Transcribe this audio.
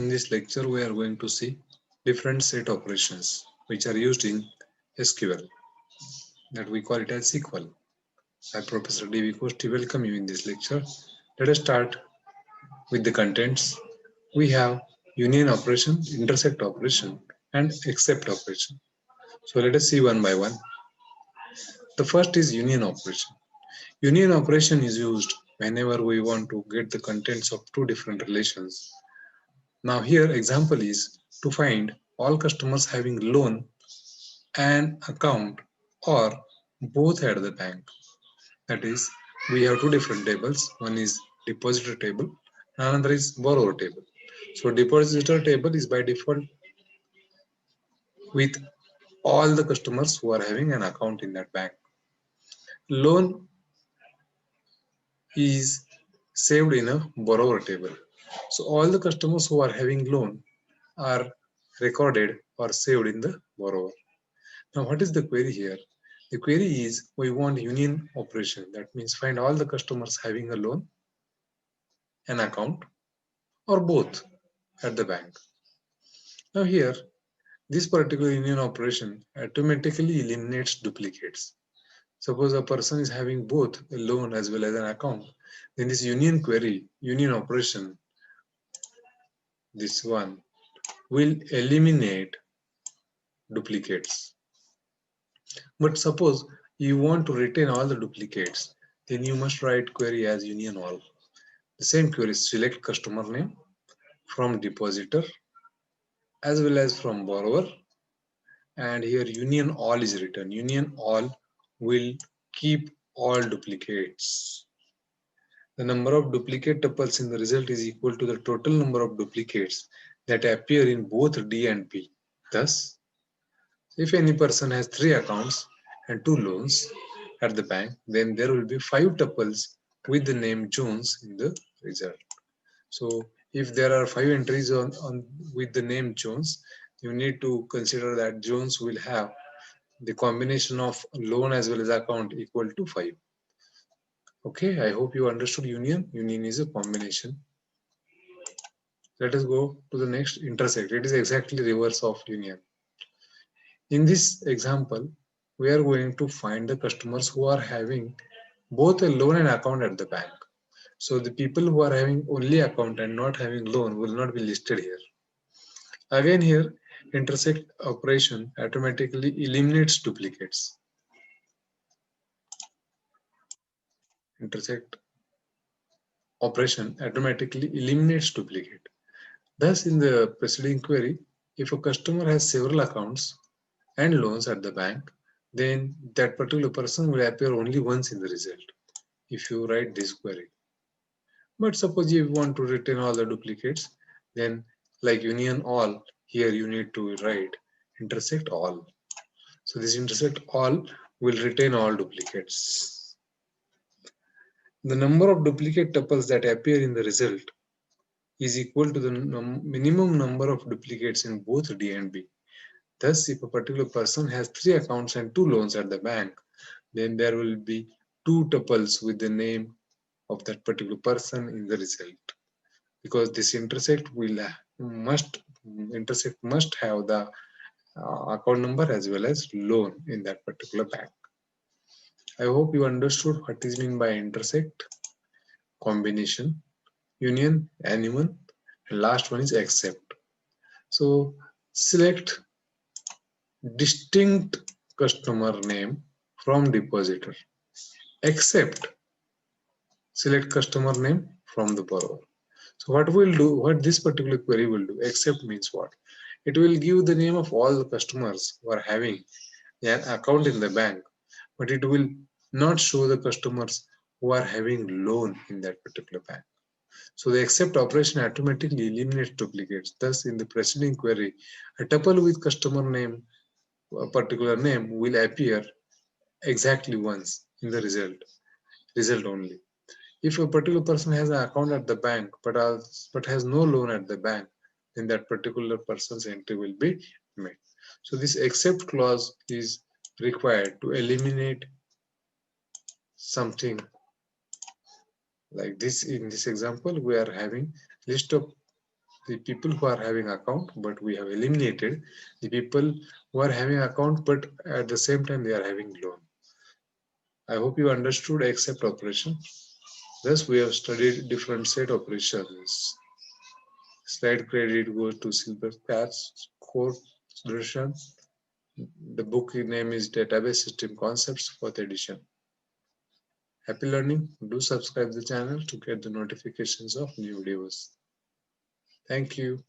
In this lecture, we are going to see different set operations which are used in SQL, that we call it as SQL. I, Professor D.V. Kosti, welcome you in this lecture. Let us start with the contents. We have union operation, intersect operation, and except operation. So let us see one by one. The first is union operation. Union operation is used whenever we want to get the contents of two different relations. Now here example is to find all customers having loan and account or both at the bank. That is, we have two different tables. One is depositor table, another is borrower table. So depositor table is by default with all the customers who are having an account in that bank. Loan is saved in a borrower table. So all the customers who are having loan are recorded or saved in the borrower. Now what is the query here? The query is we want union operation. That means find all the customers having a loan, an account, or both at the bank. Now here, this particular union operation automatically eliminates duplicates. Suppose a person is having both a loan as well as an account, then this union query, union operation, this one, will eliminate duplicates. But suppose you want to retain all the duplicates, then you must write query as union all. The same query, select customer name from depositor as well as from borrower, and here union all is written. Union all will keep all duplicates. The number of duplicate tuples in the result is equal to the total number of duplicates that appear in both D and P. Thus, if any person has 3 accounts and 2 loans at the bank, then there will be 5 tuples with the name Jones in the result. So if there are 5 entries on with the name Jones, you need to consider that Jones will have the combination of loan as well as account equal to 5. Okay, I hope you understood union. Union is a combination. Let us go to the next, intersect. It is exactly reverse of union. In this example, we are going to find the customers who are having both a loan and account at the bank. So the people who are having only account and not having loan will not be listed here. Again here, intersect operation automatically eliminates duplicates. Intersect operation automatically eliminates duplicate. Thus, in the preceding query, if a customer has several accounts and loans at the bank, then that particular person will appear only once in the result if you write this query. But suppose you want to retain all the duplicates, then like union all, here you need to write intersect all. So this intersect all will retain all duplicates. The number of duplicate tuples that appear in the result is equal to the minimum number of duplicates in both D and B. Thus, if a particular person has 3 accounts and 2 loans at the bank, then there will be 2 tuples with the name of that particular person in the result. Because this intersect must have the account number as well as loan in that particular bank. I hope you understood what is meant by intersect, combination, union, anyone, and last one is except. So select distinct customer name from depositor, except select customer name from the borrower. So what this particular query will do, except means what? It will give the name of all the customers who are having an account in the bank, but it will not show the customers who are having loan in that particular bank. So the except operation automatically eliminates duplicates. Thus, in the preceding query, a tuple with customer name, a particular name, will appear exactly once in the result only. If a particular person has an account at the bank but has no loan at the bank, then that particular person's entry will be made. So this except clause is required to eliminate something like this. In this example, we are having list of the people who are having account, but we have eliminated the people who are having account, but at the same time they are having loan. I hope you understood except operation. Thus, we have studied different set operations. Slide credit goes to Silver Cat's core version. The book name is Database System Concepts, 4th edition. Happy learning. Do subscribe the channel to get the notifications of new videos. Thank you.